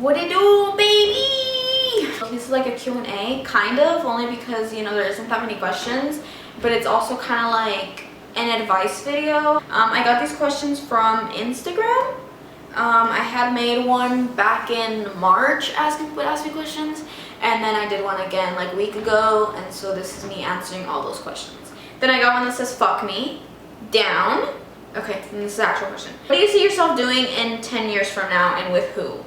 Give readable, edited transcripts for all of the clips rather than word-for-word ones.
What it do, baby? This is like a Q&A, kind of, only because, you know, there isn't that many questions, but it's also kind of like an advice video. I got these questions from Instagram. I had made one back in March asking people to ask me questions, and then I did one again like a week ago, and so this is me answering all those questions. Then I got one that says, fuck me, down. Okay, and this is the actual question. What do you see yourself doing in 10 years from now, and with who?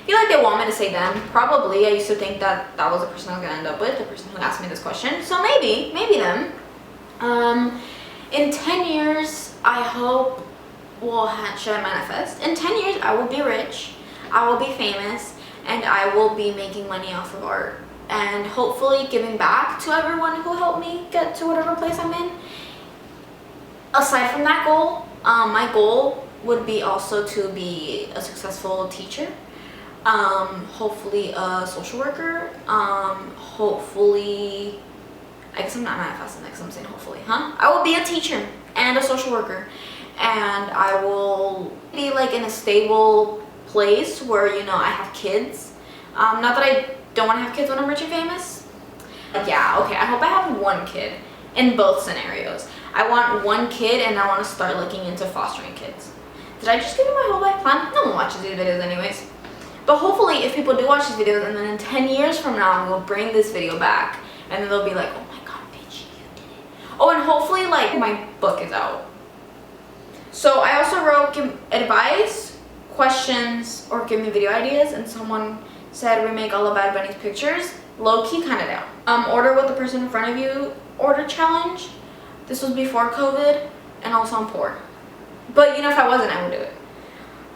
I feel like they want me to say them. Probably. I used to think that that was the person I was going to end up with, the person who asked me this question. So maybe them. In 10 years, I hope, well, should I manifest? In 10 years, I will be rich, I will be famous, and I will be making money off of art. And hopefully giving back to everyone who helped me get to whatever place I'm in. Aside from that goal, my goal would be also to be a successful teacher. Hopefully a social worker. Hopefully, I guess I'm not manifesting that because I'm saying hopefully, huh? I will be a teacher and a social worker. And I will be like in a stable place where, you know, I have kids. Not that I don't want to have kids when I'm rich and famous. Yeah, okay, I hope I have one kid in both scenarios. I want one kid and I want to start looking into fostering kids. Did I just give you my whole life plan? No one watches these videos anyways. But hopefully if people do watch these videos and then in 10 years from now we'll bring this video back and then they'll be like, oh my god, bitch, you did it. Oh, and hopefully like my book is out. So I also wrote give advice, questions, or give me video ideas, and someone said remake all of Bad Bunny's pictures. Low-key kind of down. Order what the person in front of you order challenge. This was before COVID, and also I'm poor. But you know, if I wasn't, I would do it.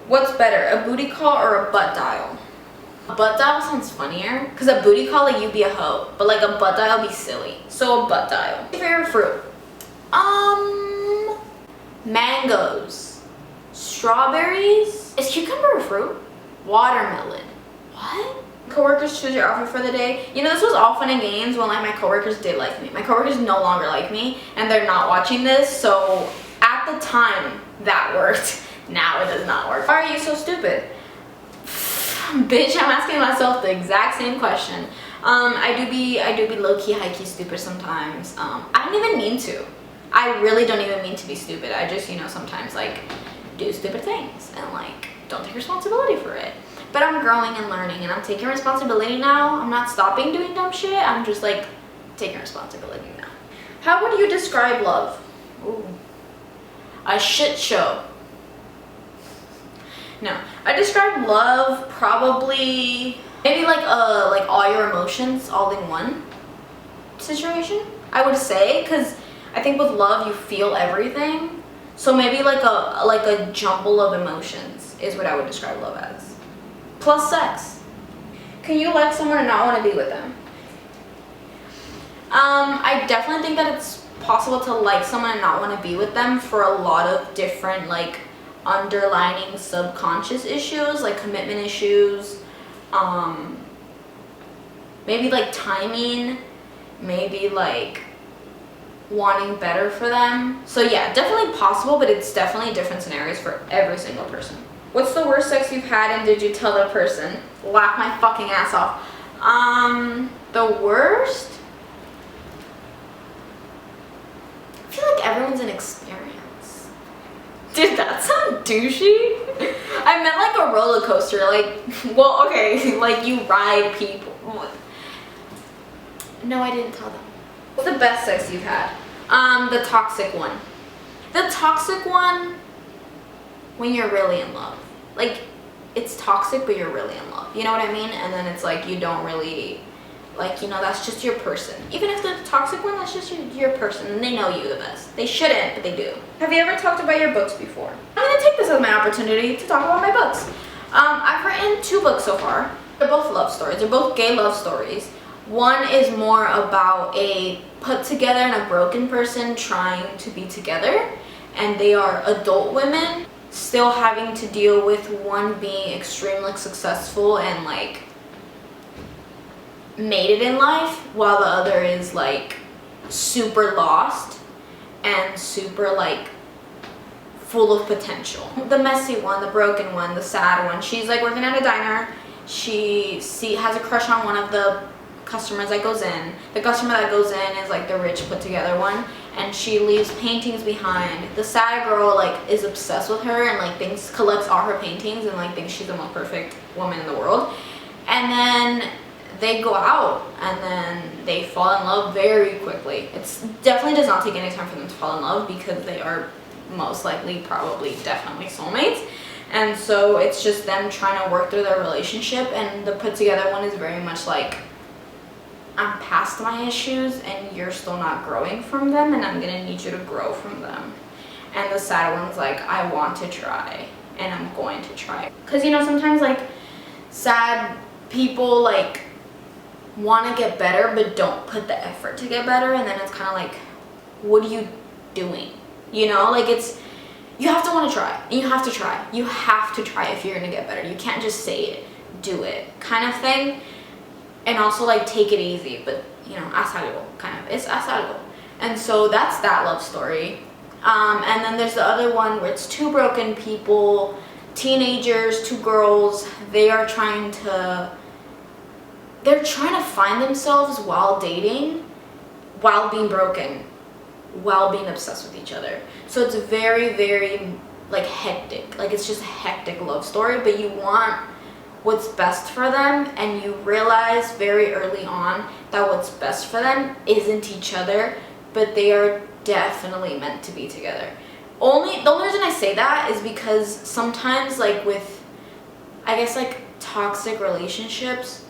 What's better, a booty call or a butt dial? A butt dial sounds funnier, because a booty call, like, you be a hoe, but like a butt dial be silly. So a butt dial. Favorite fruit? Mangoes. Strawberries. Is cucumber a fruit? Watermelon. What? Coworkers choose your outfit for the day. You know, this was all fun and games when like my coworkers did like me. My coworkers no longer like me and they're not watching this, so at the time that worked. Now it does not work. Why are you so stupid? Bitch, I'm asking myself the exact same question. I do be low-key, high-key stupid sometimes. I don't even mean to. I really don't even mean to be stupid. I just, you know, sometimes like do stupid things and like don't take responsibility for it. But I'm growing and learning and I'm taking responsibility now. I'm not stopping doing dumb shit. I'm just like taking responsibility now. How would you describe love? Ooh. A shit show. No, I describe love probably maybe like all your emotions all in one situation, I would say, because I think with love you feel everything. So maybe like a jumble of emotions is what I would describe love as. Plus sex. Can you like someone and not want to be with them? I definitely think that it's possible to like someone and not want to be with them for a lot of different like underlining subconscious issues, like commitment issues, maybe like timing, maybe like wanting better for them. So yeah, definitely possible, but it's definitely different scenarios for every single person. What's the worst sex you've had and did you tell the person? Laugh my fucking ass off. The worst? I feel like everyone's an experience. Did that sound douchey? I meant like a roller coaster, like, well, okay, like you ride people. No, I didn't tell them. What's the best sex you've had? The toxic one. The toxic one, when you're really in love. Like, it's toxic, but you're really in love. You know what I mean? And then it's like, you don't really, like, you know, that's just your person. Even if the toxic one, that's just your person. And they know you the best. They shouldn't, but they do. Have you ever talked about your books before? I'm going to take this as my opportunity to talk about my books. I've written 2 books so far. They're both love stories. They're both gay love stories. One is more about a put together and a broken person trying to be together. And they are adult women still having to deal with one being extremely successful and like made it in life, while the other is like super lost and super like full of potential. The messy one, the broken one, the sad one, she's like working at a diner has a crush on one of the customers that goes in. The customer that goes in is like the rich put together one, and she leaves paintings behind. The sad girl like is obsessed with her and like collects all her paintings and like thinks she's the most perfect woman in the world. And then they go out and then they fall in love very quickly. It's definitely does not take any time for them to fall in love because they are most likely, probably, definitely soulmates. And so it's just them trying to work through their relationship, and the put together one is very much like, I'm past my issues and you're still not growing from them, and I'm gonna need you to grow from them. And the sad one's like, I want to try and I'm going to try. Because you know, sometimes like sad people like want to get better but don't put the effort to get better, and then it's kind of like, what are you doing? You know, like you have to want to try, and you have to try. You have to try if you're gonna get better. You can't just say it, do it kind of thing. And also like take it easy, but you know, haz algo, kind of. It's haz algo. And so that's that love story. And then there's the other one where it's two broken people, teenagers, two girls. They're trying to find themselves while dating, while being broken, while being obsessed with each other. So it's very, very like hectic. Like it's just a hectic love story, but you want what's best for them, and you realize very early on that what's best for them isn't each other, but they are definitely meant to be together. The only reason I say that is because sometimes like with, I guess, like toxic relationships,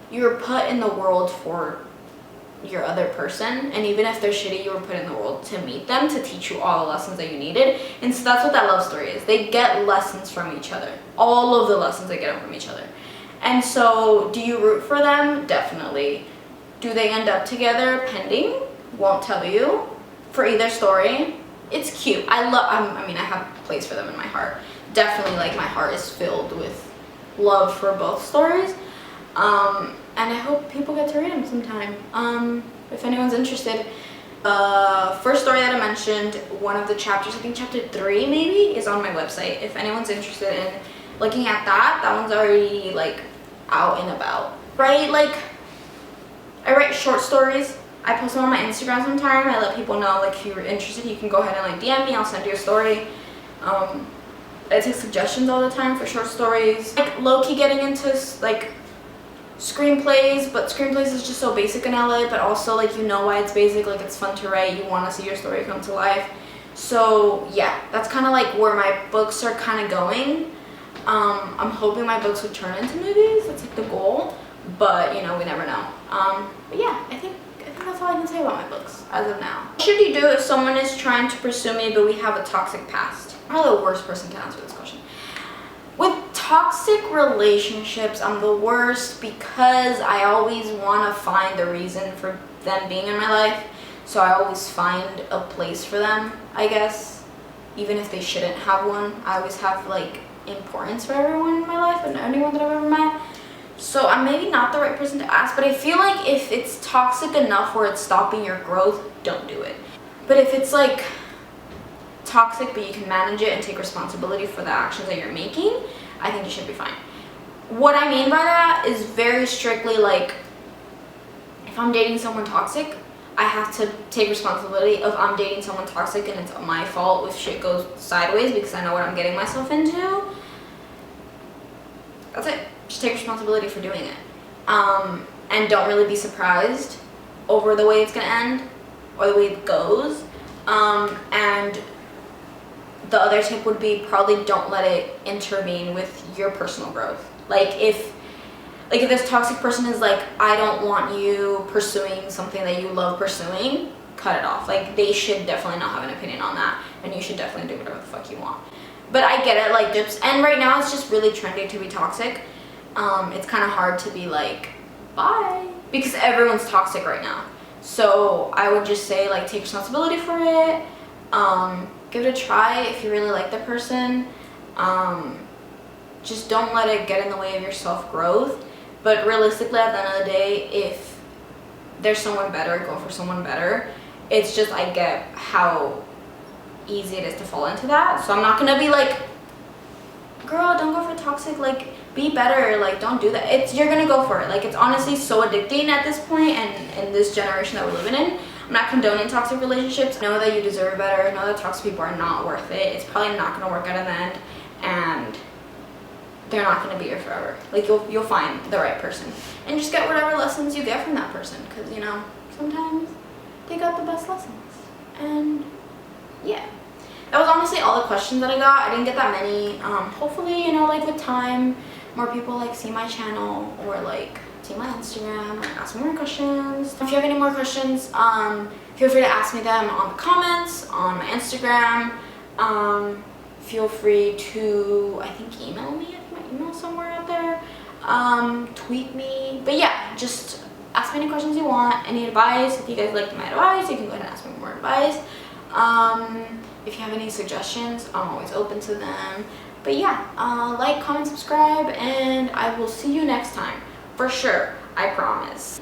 you're put in the world for your other person, and even if they're shitty, you were put in the world to meet them, to teach you all the lessons that you needed. And so that's what that love story is. They get lessons from each other, all of the lessons they get from each other. And so do you root for them? Definitely. Do they end up together? Pending. Won't tell you. For either story, it's cute. I have a place for them in my heart. Definitely, like, my heart is filled with love for both stories. And I hope people get to read them sometime. If anyone's interested. First story that I mentioned, one of the chapters, I think chapter 3 maybe, is on my website. If anyone's interested in looking at that one's already like out and about. Like, I write short stories. I post them on my Instagram sometime. I let people know, like, if you're interested, you can go ahead and like DM me. I'll send you a story. I take suggestions all the time for short stories. Like low-key getting into like screenplays, but screenplays is just so basic in LA, but also like you know why it's basic, like it's fun to write, you want to see your story come to life. So yeah, that's kind of like where my books are kind of going. I'm hoping my books would turn into movies. That's like the goal, but you know, we never know. But yeah, I think that's all I can say about my books as of now. What should you do if someone is trying to pursue me but we have a toxic past? I'm probably the worst person to answer this question. With toxic relationships, I'm the worst because I always want to find the reason for them being in my life. So I always find a place for them, I guess. Even if they shouldn't have one, I always have like importance for everyone in my life and anyone that I've ever met. So I'm maybe not the right person to ask, but I feel like if it's toxic enough where it's stopping your growth, don't do it. But if it's like toxic but you can manage it and take responsibility for the actions that you're making, I think you should be fine. What I mean by that is very strictly like, if I'm dating someone toxic, I have to take responsibility of I'm dating someone toxic and it's my fault if shit goes sideways because I know what I'm getting myself into. That's it. Just take responsibility for doing it. And don't really be surprised over the way it's gonna end or the way it goes. And the other tip would be probably don't let it intervene with your personal growth. Like if this toxic person is like, I don't want you pursuing something that you love pursuing, cut it off. Like they should definitely not have an opinion on that, and you should definitely do whatever the fuck you want. But I get it, like dips, and right now it's just really trendy to be toxic. It's kind of hard to be like, bye, because everyone's toxic right now. So I would just say like take responsibility for it. Give it a try if you really like the person. Just don't let it get in the way of your self-growth. But realistically, at the end of the day, if there's someone better, go for someone better. It's just, I get how easy it is to fall into that. So I'm not gonna be like, girl, don't go for toxic. Like, be better. Like, don't do that. You're gonna go for it. Like, it's honestly so addicting at this point, and in this generation that we're living in. I'm not condoning toxic relationships. Know that you deserve better. Know that toxic people are not worth it. It's probably not gonna work out in the end, and they're not gonna be here forever. Like, you'll find the right person, and just get whatever lessons you get from that person, because you know, sometimes they got the best lessons. And yeah, that was honestly all the questions that I got. I didn't get that many. Hopefully, you know, like with time, more people like see my channel or like see my Instagram or ask me more questions. If you have any more questions, feel free to ask me them on the comments, on my Instagram. Feel free to, I think, email me. I have my email somewhere out there. Tweet me. But yeah, just ask me any questions you want, any advice. If you guys liked my advice, you can go ahead and ask me more advice. If you have any suggestions, I'm always open to them. But yeah, like, comment, subscribe, and I will see you next time. For sure, I promise.